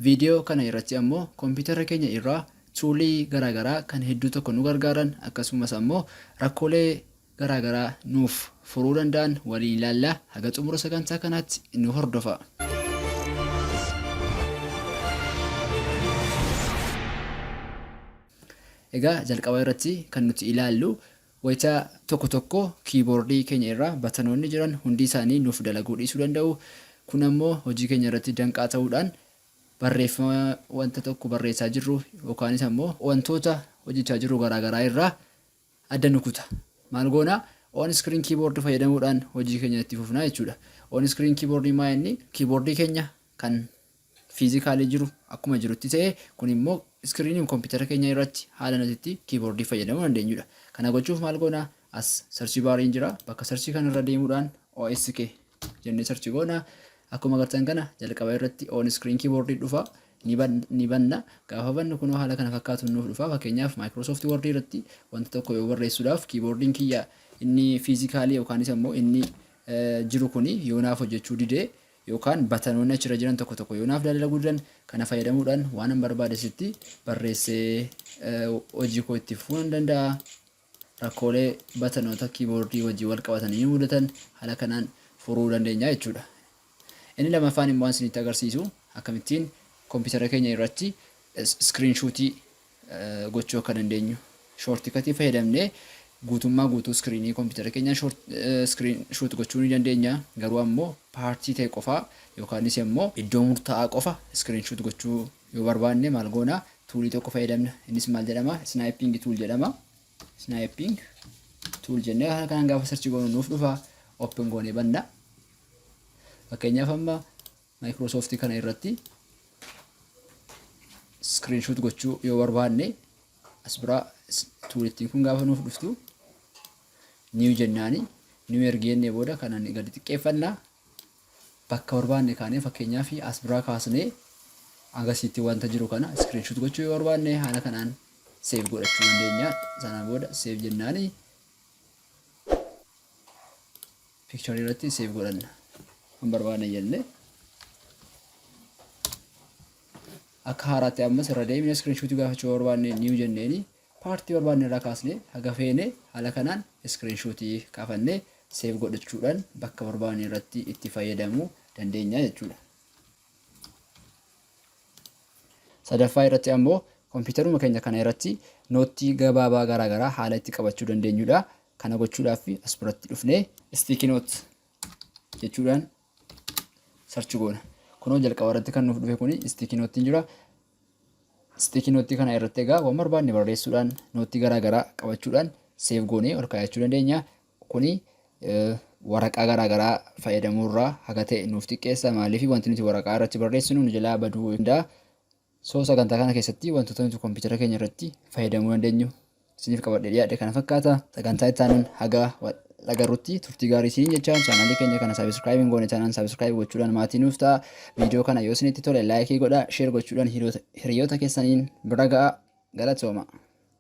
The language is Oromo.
Viidiyoo kana irratti ammoo kompiitara keenya irraa tuulii garaagaraa kan hedduu tokko nu gargaaran akkasumas ammoo rakkoolee garaagaraa nuuf furuu danda'an waliin ilaallaa. Haga xumura sagantaa kanaatti nu hordofa. Egaa jalqaba irratti kan nuti ilaallu wayita tokko kiiboordii keenya irraa batanoonni jiran hundi isaanii nuuf dalaguu dhiisuu danda'u. Kun ammoo hojii keenya irratti danqaa ta'uudhaan barreeffama wanta tokko barreessaa jirru yookaanis ammoo wantoota hojjechaa jirru garaagaraa irraa adda nu kuta. Maal goona? On screen keyboard fayyadamuudhaan hojii keenya itti fufnaa jechuudha. On screen keyboard maa inni keyboard keenya kan fiizikaalii jiru akkuma jirutti ta'e kun immoo screen kompiitara keenya irratti haala nuti keyboard fayyadamuu dandeenyudha. Kana gochuuf maal goona? As search bar jira. Bakka search kan irra deemuudhaan OSK jennee search goona. Akkuma agartan kana jalqaba irratti on screen keyboard dhufa ni banna. Gaafa bannu kun haala kana fakkaatu nuuf dhufa. Fakkeenyaaf Microsoft Word irratti wanta tokko yoo barreessuudhaaf keyboardin kiyya inni fiizikaalii yookaanis ammoo inni jiru kuni yoonaaf hojjechuu didee yookaan batanoonni achirra jiran tokko yoonaaf dalaguu didan kana fayyadamuudhaan waan an barbaadesitti barreessee hojii koo itti fufuu danda'a. Rakkoolee batanoota keyboardii wajjin wal qabatanii mudatan haala kanaan furuu dandeenya jechuudha. Inni lamaffaan immoo isinitti agarsiisu akkamittiin kompiitara keenya irratti screenshootii gochuu akka dandeenyu. Shortcutii fayyadamnee guutuu screenii kompiitara keenya screenshot gochuu ni dandeenya. Garuu ammoo paartii ta'e qofa yookaanis ammoo iddoo murtaa'aa qofa screenshot gochuu yoo barbaanne maal goona? Tuulii tokko fayyadamna. Innis maal jedhama? Snapping tool jedhama. Snapping tool jennee haala kanaan gaafa search goonu nuuf dhufa. Open goonee banna. Fakkeenyaaf amma Microsoft kana irratti screenshot gochuu yoo barbaanne as bira tuulittiin kun gaafa nuuf dhuftu new jennaani. New ergeennee booda kanaan gadi xiqqeeffannaa. Bakka barbaanne kaanee fakkeenyaaf as bira kaasnee agasiitti wanta jiru kana screenshot gochuu yoo barbaanne haala kanaan save godhachuu dandeenya. Sana booda save jennaani picture irratti save godhanna. Kan barbaanne jenne akka haaraatti ammas irra deemnee screenshot gaafachuu barbaanne new jenneeni paartii barbaanne irraa kaasnee haga feene haala kanaan screenshot kaafannee save godhachuudhaan bakka barbaanne irratti itti fayyadamuu dandeenya jechuudha. Sadaffaa irratti ammoo kompiitaruma keenya kana irratti nootii gabaabaa garaagaraa haala itti qabachuu dandeenyudha. Kana gochuudhaaf as biratti dhufnee sticky note jechuudhaan search goona. Kunoo jalqaba irratti kan nuuf dhufe kuni sticky note jira. Sticky note kana irratti egaa waan barbaanne barreessuudhaan nootii garaagaraa qabachuudhaan save goonee ol kaayachuu dandeenya. Kuni waraqaa garaagaraa fayyadamuurraa haga ta'e nuuf xiqqeessa. Maaliif wanti nuti waraqaa irratti barreessinu nu jalaa baduu danda'a. Sagantaa kana keessatti wantoota nuti kompiitara keenya irratti fayyadamuu dandeenyu isiniif qabadhee dhiyaadhe kana fakkaata. Sagantaa itti aanuun haga agarrutti turtii gaarii isiniin jechaan chaanaalii keenya kana subscribe goone taanaan subscribe gochuudhaan maatii nuuf ta'a. Viidiyoo kana yoo isinitti tole laayikii godhaa, share gochuudhaan hiriyoota keessaniin bira ga'a. Galatooma.